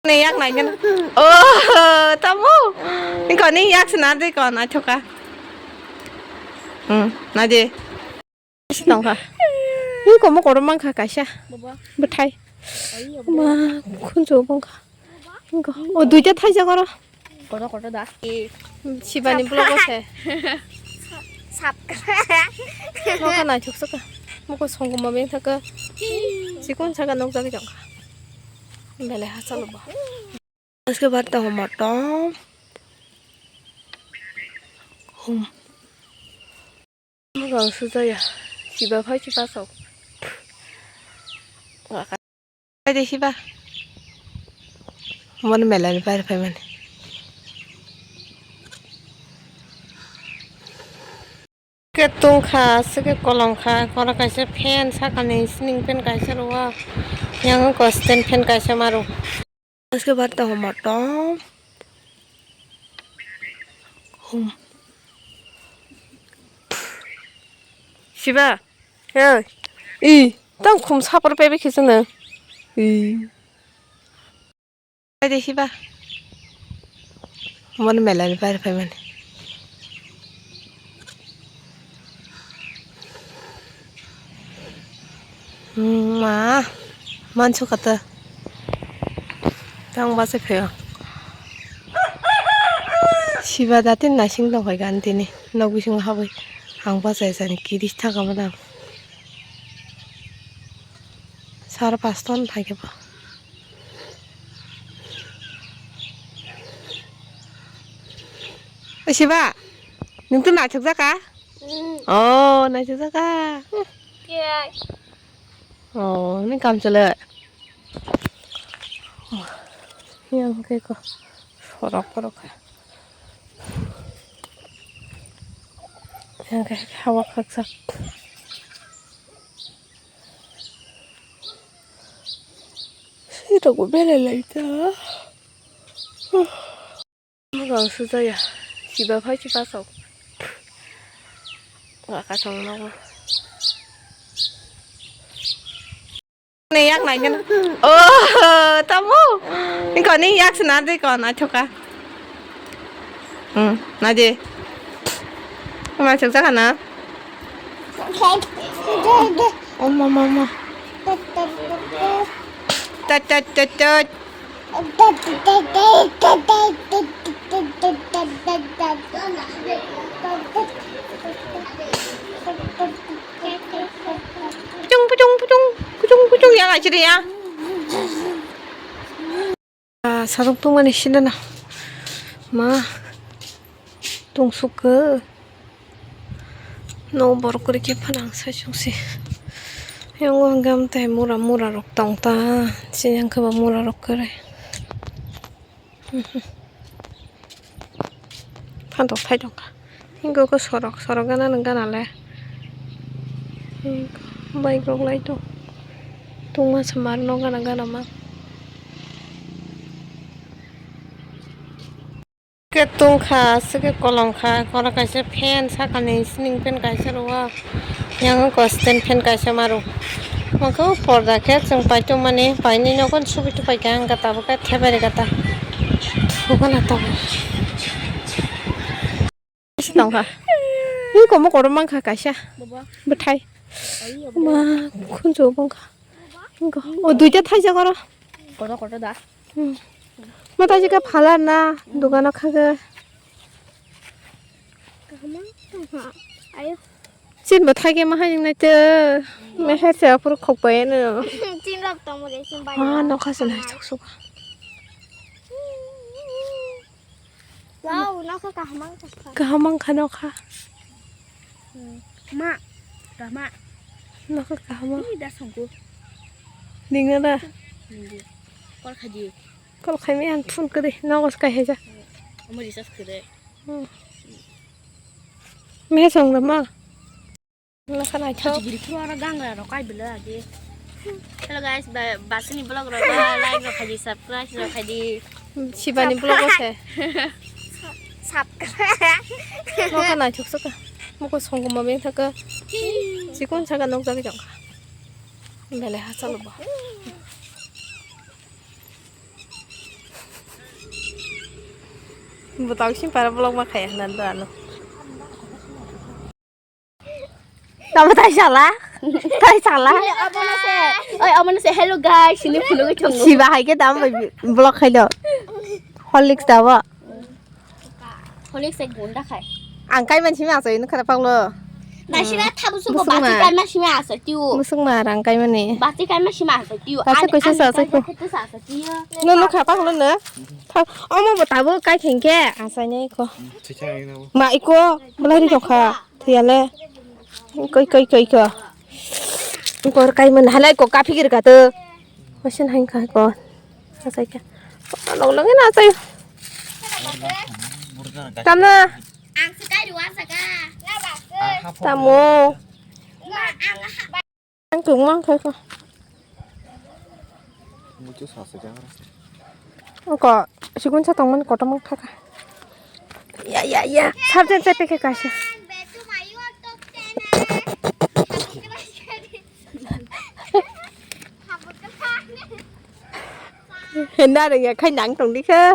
Này yak này nha. Tao mu. Nhưng còn này yak nào đây còn ai chụp cả. Nào đi. Đâu hả? Nhưng có một cái măng khá cả xa. Bật thay. Mà không chụp không cả. 이거 두자 타이자 걸어. 걸어다. 집안이 불러보세. 삽. 뭐가 나 적석가. 뭐가 송고마 맹타가. 지금 잠깐 농작이 정가. 매래 하살로 봐. उसके बाद तो हम मोटम kongal surya Biva phải chỉ ba sầu cái gì ba mình mẹ lại phải phải mình cái tung khá cái colong khá còn là cái sẽ pen sao cái này sling pen cái sẽ rồi yang có stand pen cái sẽ maru उसके बाद तो हम मोटम 시바, 야, 땅 곰 사버려 빼백했잖아. 빨리 시바. 엄마는 멜라를 빨리 빼면. 만초 같다. 땅 맛에 펴요. 시바 나한테 나 신경 거의 안 되네. 너구 신경 하고. 항바사에서는 길이 타가보다 사러 봤던 타게봐. 시바, 능도 나 적자까? 나 적자까? 는 감절래. 그냥 그거 소락소락해. 그냥 하와 각삭. 이러고 매달려있다. kongal surya Biva phải chỉ ba sầu. Cả sầu nó. Này yak này nha. Tao mu. Nhưng còn này yak nào đây còn ai chụp cả. Nào đi. 엄마 적자 가나? 엄마. 따따따따. 부중 양 아시리야? 아 사동 동안에 실려나. 마 동수그. 너무 버럭거리 깊어랑 사중시 영광 감대 무라록 똥따 진양 그만 무라록 그래 판독 타이던가 이거 그 서럭 하나는 가날래 이거 마이그럭 라이도 동마서 말로 가나마 cái tung khá cái colong khá còn là cái sẽ pen sao cái này sling pen cái sẽ rồi yang có stand pen cái sẽ maru mà có porda cái chẳng phải cho mình phải nên nó còn suy cho phải cái ang kata cái thế vậy kata bukan atau sedang kah ini kamu korban kah kasih betai mà không chịu bông kah 이거 두자 thaijak 걸어다. mà tao chỉ có phá lan na 누가 나 카게 xin bật thay cái mà hay này chơi mẹ hết sẽ phụ khóc bé nữa 찐 laptop một cái 찐 bay nó khá là chắc số wow nó có cả mang khá nó khá mạ nó có cả mang đã xong cô đi nữa đó con khai gì con khai mấy ăn phun cái đi nó có cái hết chưa mới đi sát cái đấy mẹ xong rồi mà nó khá là chó jadi keluar gang lah rokai bela lagi hello guys bahas ini vlog rồi like rồi khai subscribe rồi khai 집안이 불러보세 삽 nó khá là chúc sức à 먹고 송고마 맹타가 지금 잠깐 농작이 정가 매래 하살로 봐 buat tahu sih para vlog mah kayak nanti anu. Kamu tak salah, tak salah. Ông nó sẽ hello guys, xin phụ nữ chồng Si bahai ke dalam vlog hay do. Horlicks dah wa. Holik sẽ cuốn đã khai. Angkai man sih masuk ini kata panglo. Mà xin là tham số của bà chị cái mà xin mà sợ tiêu. Musung mà angkai man ni. Bà chị cái mà xin mà sợ tiêu. Bà sẽ coi sợ tiêu. Nó khá pang luôn nữa. Thôi, ông mau tahu cái thằng kia, asalnya iko. Mà iko, mulai di jokha, thì là, coi kìa. Iko cái mình hay lại có cà phê cả từ. Mà xin hành cái con. Asal kìa. Lâu lắm cái nào sao? Cầm nè. Ăn cái đồ ăn cái. Tamu. Ăn cứng lắm thôi con. Có, chỉ muốn cho tông mình có trong măng khác à? Dạ. Sắp trên xe cái cái gì? Hiện ra được khai nặng trong đi cơ.